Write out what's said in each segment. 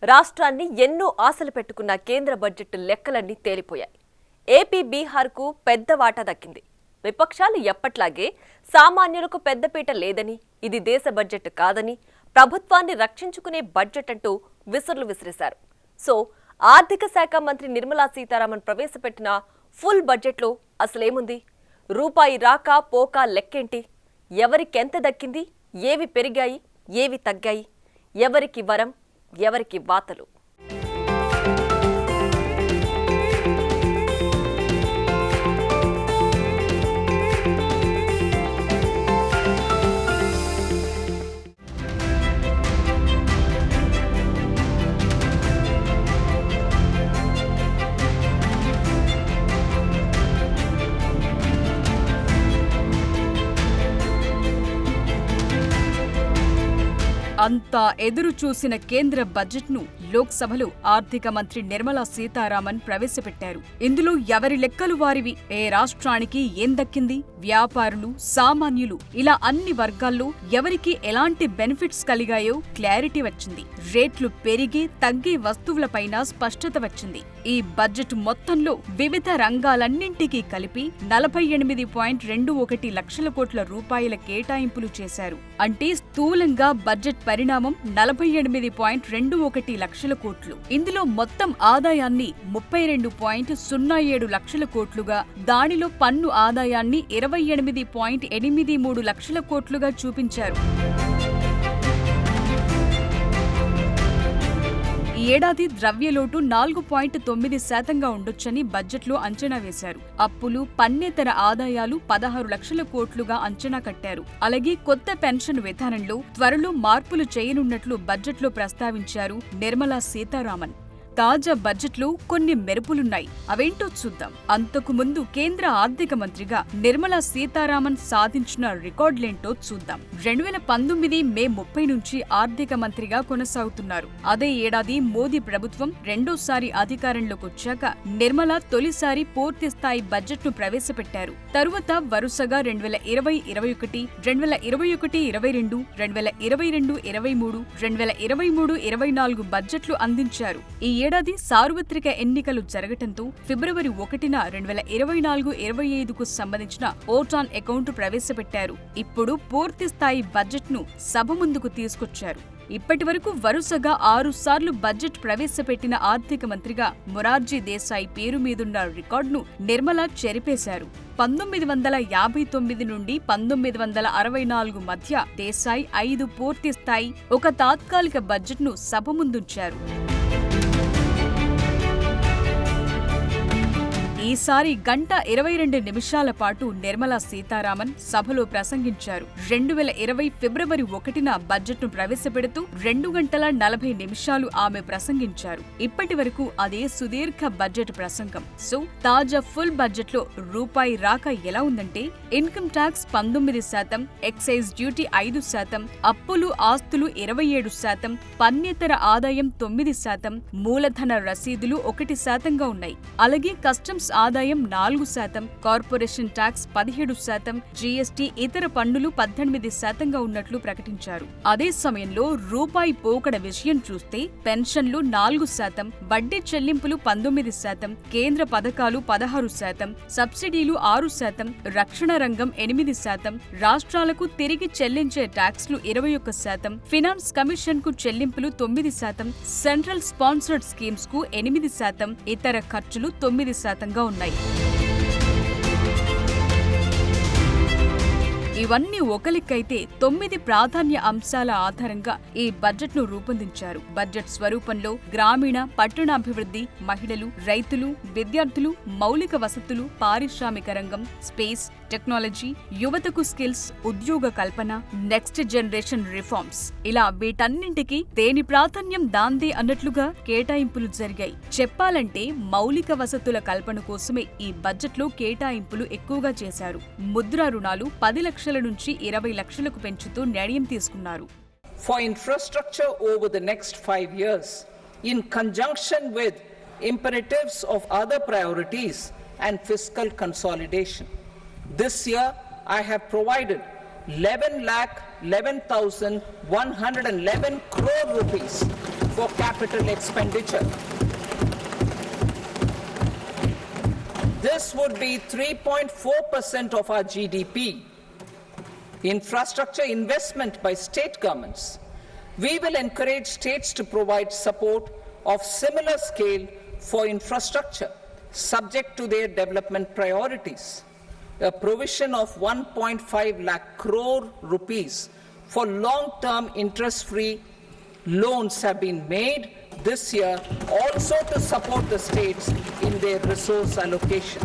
రాష్ట్రాన్ని ఎన్నో ఆశలు పెట్టుకున్న కేంద్ర బడ్జెట్ లెక్కలన్నీ తేలిపోయాయి. ఏపీ బీహార్కు పెద్ద వాటా దక్కింది. విపక్షాలు ఎప్పట్లాగే సామాన్యులకు పెద్దపీట లేదని, ఇది దేశ బడ్జెట్ కాదని, ప్రభుత్వాన్ని రక్షించుకునే బడ్జెట్ అంటూ విసురులు విసిరేశారు. సో ఆర్థిక శాఖ మంత్రి నిర్మలా సీతారామన్ ప్రవేశపెట్టిన ఫుల్ బడ్జెట్లో అసలేముంది? రూపాయి రాక పోక లెక్కేంటి? ఎవరికెంత దక్కింది? ఏవి పెరిగాయి? ఏవి తగ్గాయి? ఎవరికి వరం, ఎవరికి వాతలు? అంతా ఎదురు చూసిన కేంద్ర బడ్జెట్ను లోక్సభలో ఆర్థిక మంత్రి నిర్మలా సీతారామన్ ప్రవేశపెట్టారు. ఇందులో ఎవరి లెక్కలు వారివి. ఏ రాష్ట్రానికి ఏం దక్కింది? వ్యాపారులు, సామాన్యులు ఇలా అన్ని వర్గాల్లో ఎవరికి ఎలాంటి బెనిఫిట్స్ కలిగాయో క్లారిటీ వచ్చింది. రేట్లు పెరిగి తగ్గే వస్తువులపైన స్పష్టత వచ్చింది. ఈ బడ్జెట్ మొత్తంలో వివిధ రంగాలన్నింటికీ కలిపి 48.21 లక్షల కోట్ల రూపాయల కేటాయింపులు చేశారు. అంటే స్థూలంగా బడ్జెట్ పరిణామం 48.21 లక్షల కోట్లు. ఇందులో మొత్తం ఆదాయాన్ని 32.07 లక్షల కోట్లుగా, దానిలో పన్ను ఆదాయాన్ని 28.83 లక్షల కోట్లుగా చూపించారు. ఈ ఏడాది ద్రవ్యలోటు 4.9% ఉండొచ్చని బడ్జెట్లో అంచనా వేశారు. అప్పులు, పన్నేతర ఆదాయాలు 16 లక్షల కోట్లుగా అంచనా కట్టారు. అలాగే కొత్త పెన్షన్ విధానంలో త్వరలో మార్పులు చేయనున్నట్లు బడ్జెట్లో ప్రస్తావించారు నిర్మలా సీతారామన్. తాజా బడ్జెట్లో కొన్ని మెరుపులున్నాయి. అవేంటో చూద్దాం. అంతకు ముందు కేంద్ర ఆర్థిక మంత్రిగా నిర్మలా సీతారామన్ సాధించిన రికార్డులేంటో చూద్దాం. 2019 మే 30 నుంచి ఆర్థిక మంత్రిగా కొనసాగుతున్నారు. అదే ఏడాది మోదీ ప్రభుత్వం రెండోసారి అధికారంలోకి వచ్చాక నిర్మలా తొలిసారి పూర్తి స్థాయి బడ్జెట్ను ప్రవేశపెట్టారు. తరువాత వరుసగా 2020-21, 2021-22, 2022-23, 2023-24 బడ్జెట్లు అందించారు. ఈ ఏడాది సార్వత్రిక ఎన్నికలు జరగటంతో ఫిబ్రవరి 1న 2024-25కు సంబంధించిన ఓట్ ఆన్ అకౌంట్ ప్రవేశపెట్టారు. ఇప్పుడు పూర్తి స్థాయి బడ్జెట్ను సభ ముందుకు తీసుకొచ్చారు. ఇప్పటి వరకు వరుసగా 6 సార్లు బడ్జెట్ ప్రవేశపెట్టిన ఆర్థిక మంత్రిగా మొరార్జీ దేశాయ్ పేరు మీదున్న రికార్డును నిర్మలా చెరిపేశారు. 1959 నుండి 1964 మధ్య దేశాయ్ 5 పూర్తి స్థాయి, ఒక తాత్కాలిక బడ్జెట్ను సభ ముందుంచారు. ఈసారి 1:22 నిమిషాల పాటు నిర్మలా సీతారామన్ సభలో ప్రసంగించారు. 2020 ఫిబ్రవరి 1న బడ్జెట్ను ప్రవేశపెడుతూ 2:40 ఆమె ప్రసంగించారు. ఇప్పటి వరకు అదే సుదీర్ఘ బడ్జెట్ ప్రసంగం. సో తాజా ఫుల్ బడ్జెట్లో రూపాయి రాక ఎలా ఉందంటే, ఇన్కమ్ ట్యాక్స్ 19%, ఎక్సైజ్ డ్యూటీ 5%, అప్పులు ఆస్తులు 27%, పన్నేతర ఆదాయం 9%, మూలధన రసీదులు 1%గా ఉన్నాయి. అలాగే కస్టమ్స్ ఆదాయం 4%, కార్పొరేషన్ ట్యాక్స్ 17%, జీఎస్టీ ఇతర పన్నులు 18%గా ఉన్నట్లు ప్రకటించారు. అదే సమయంలో రూపాయి పోకడ విషయం చూస్తే పెన్షన్లు 4%, వడ్డీ చెల్లింపులు 19%, కేంద్ర పథకాలు 16%, సబ్సిడీలు 6%, రక్షణ రంగం 8%, రాష్ట్రాలకు తిరిగి చెల్లించే ట్యాక్స్లు 21%, ఫినాన్స్ కమిషన్ కు చెల్లింపులు 9%, సెంట్రల్ స్పాన్సర్డ్ స్కీమ్స్ కు 8%, ఇతర ఖర్చులు 9%గా ఉన్నాయి. ఇవన్నీ ఒక లెక్కైతే 9 ప్రాధాన్య అంశాల ఆధారంగా ఈ బడ్జెట్ను రూపొందించారు. బడ్జెట్ స్వరూపంలో గ్రామీణ, పట్టణాభివృద్ధి, మహిళలు, రైతులు, విద్యార్థులు, మౌలిక వసతులు, పారిశ్రామిక రంగం, స్పేస్, టెక్నాలజీ, యువతకు స్కిల్స్, ఉద్యోగ కల్పన, నెక్స్ట్ జనరేషన్ రిఫార్మ్స్ ఇలా వీటన్నింటికి దేని ప్రాధాన్యం దాందే అన్నట్లుగా కేటాయింపులు జరిగాయి. చెప్పాలంటే మౌలిక వసతుల కల్పన కోసమే ఈ బడ్జెట్లో కేటాయింపులు ఎక్కువగా చేశారు. ముద్రా రుణాలు 10 లక్షల నుంచి 20 లక్షలకు పెంచుతూ నిర్ణయం తీసుకున్నారు. For infrastructure over the next 5 years, in conjunction with imperatives of other priorities and fiscal consolidation, this year I have provided 11,11,111 crore rupees for capital expenditure. This would be 3.4% of our GDP. Infrastructure investment by state governments. We will encourage states to provide support of similar scale for infrastructure, subject to their development priorities. A provision of 1.5 lakh crore rupees for long-term interest-free loans have been made this year also to support the states in their resource allocation.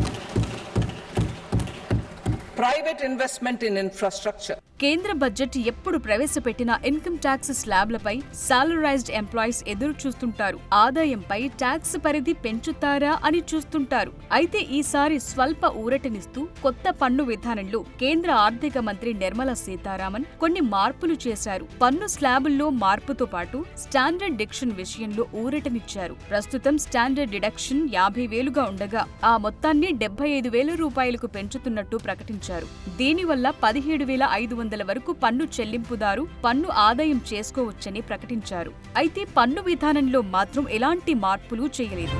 Private investment in infrastructure. కేంద్ర budget ఎప్పుడు ప్రవేశపెట్టిన income tax స్లాబ్లపై సాలరైజ్డ్ employees ఎదురు చూస్తుంటారు. ఆదాయంపై tax పరిధి పెంచుతారా అని చూస్తుంటారు. అయితే ఈసారి స్వల్ప ఊరటనిస్తూ కొత్త పన్ను విధానంలో కేంద్ర ఆర్థిక మంత్రి నిర్మలా సీతారామన్ కొన్ని మార్పులు చేశారు. పన్ను స్లాబుల్లో మార్పుతో పాటు స్టాండర్డ్ డిడక్షన్ విషయంలో ఊరటనిచ్చారు. ప్రస్తుతం స్టాండర్డ్ డిడక్షన్ 50,000గా ఉండగా ఆ మొత్తాన్ని 75,000 రూపాయలకు పెంచుతున్నట్టు ప్రకటించారు. దీనివల్ల 17,500 వరకు పన్ను చెల్లింపుదారు పన్ను ఆదాయం చేసుకోవచ్చని ప్రకటించారు. అయితే పన్ను విధానంలో మాత్రం ఎలాంటి మార్పులు చేయలేదు.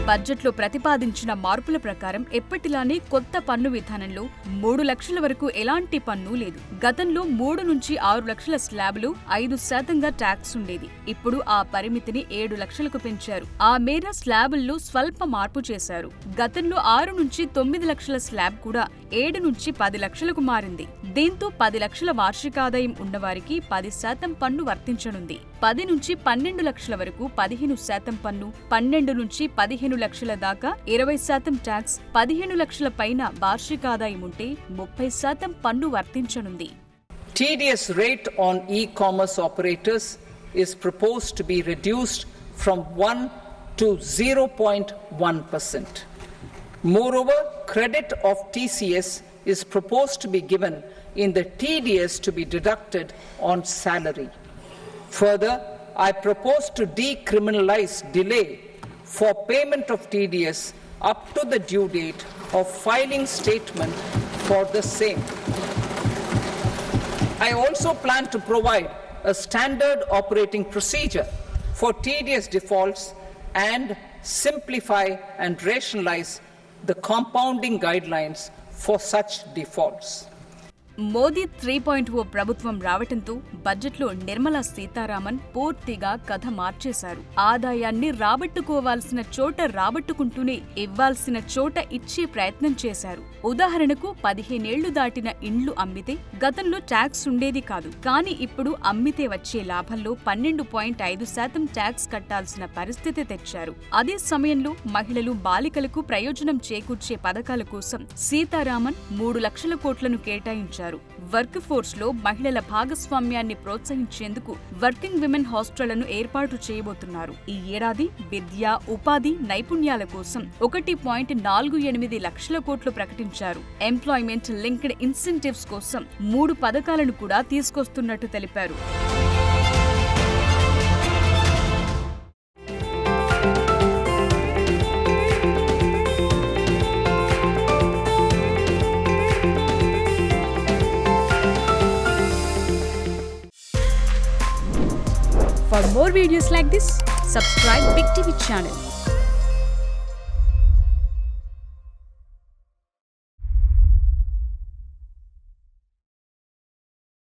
బడ్జెట్లో ప్రతిపాదించిన మార్పుల ప్రకారం ఎప్పటిలానే కొత్త పన్ను విధానంలో 3 లక్షల వరకు ఎలాంటి పన్ను లేదు. గతంలో 3 నుంచి 6 లక్షల స్లాబ్లు 5% ట్యాక్స్ ఉండేది. ఇప్పుడు ఆ పరిమితిని 7 లక్షలకు పెంచారు. ఆ మేర స్లాబుల్లో స్వల్ప మార్పు చేశారు. గతంలో 6 నుంచి 9 లక్షల స్లాబ్ కూడా 7 నుంచి 10 లక్షలకు మారింది. దీంతో 10 లక్షల వార్షికాదాయం ఉన్నవారికి 10% పన్ను వర్తించనుంది. 10 నుంచి 12 లక్షల వరకు 15% పన్ను, 12 నుంచి 15 లక్షల దాకా 20% ట్యాక్స్, 15 లక్షల పైన వార్షికాదాయం ఉంటే 30% పన్ను వర్తించనుంది. TDS rate on e-commerce operators is proposed to be reduced from 1 to 0.1%. Moreover, credit of TCS is proposed to be given in the TDS to be deducted on salary. Further, I propose to decriminalize delay for payment of TDS up to the due date of filing statement for the same. I also plan to provide a standard operating procedure for TDS defaults and simplify and rationalize the compounding guidelines for such defaults. Modi 3.0 ప్రభుత్వం రావటంతో బడ్జెట్లో నిర్మలా సీతారామన్ పూర్తిగా కథ మార్చేశారు. ఆదాయాన్ని రాబట్టుకోవాల్సిన చోట రాబట్టుకుంటూనే ఇవ్వాల్సిన చోట ఇచ్చే ప్రయత్నం చేశారు. ఉదాహరణకు 15 ఏళ్లు దాటిన ఇండ్లు అమ్మితే గతంలో ట్యాక్స్ ఉండేది కాదు. కానీ ఇప్పుడు అమ్మితే వచ్చే లాభంలో 12.5% ట్యాక్స్ కట్టాల్సిన పరిస్థితి తెచ్చారు. అదే సమయంలో మహిళలు, బాలికలకు ప్రయోజనం చేకూర్చే పథకాల కోసం సీతారామన్ 3 లక్షల కోట్లను కేటాయించారు. వర్క్ ఫోర్స్ లో మహిళల భాగస్వామ్యాన్ని ప్రోత్సహించేందుకు వర్కింగ్ విమెన్ హాస్టళ్లను ఏర్పాటు చేయబోతున్నారు. ఈ ఏడాది విద్య, ఉపాధి, నైపుణ్యాల కోసం 1.48 లక్షల కోట్లు ప్రకటించారు. ఎంప్లాయ్మెంట్ లింక్డ్ ఇన్సెంటివ్స్ కోసం 3 పథకాలను కూడా తీసుకొస్తున్నట్టు తెలిపారు. For more videos like this, subscribe Big TV channel.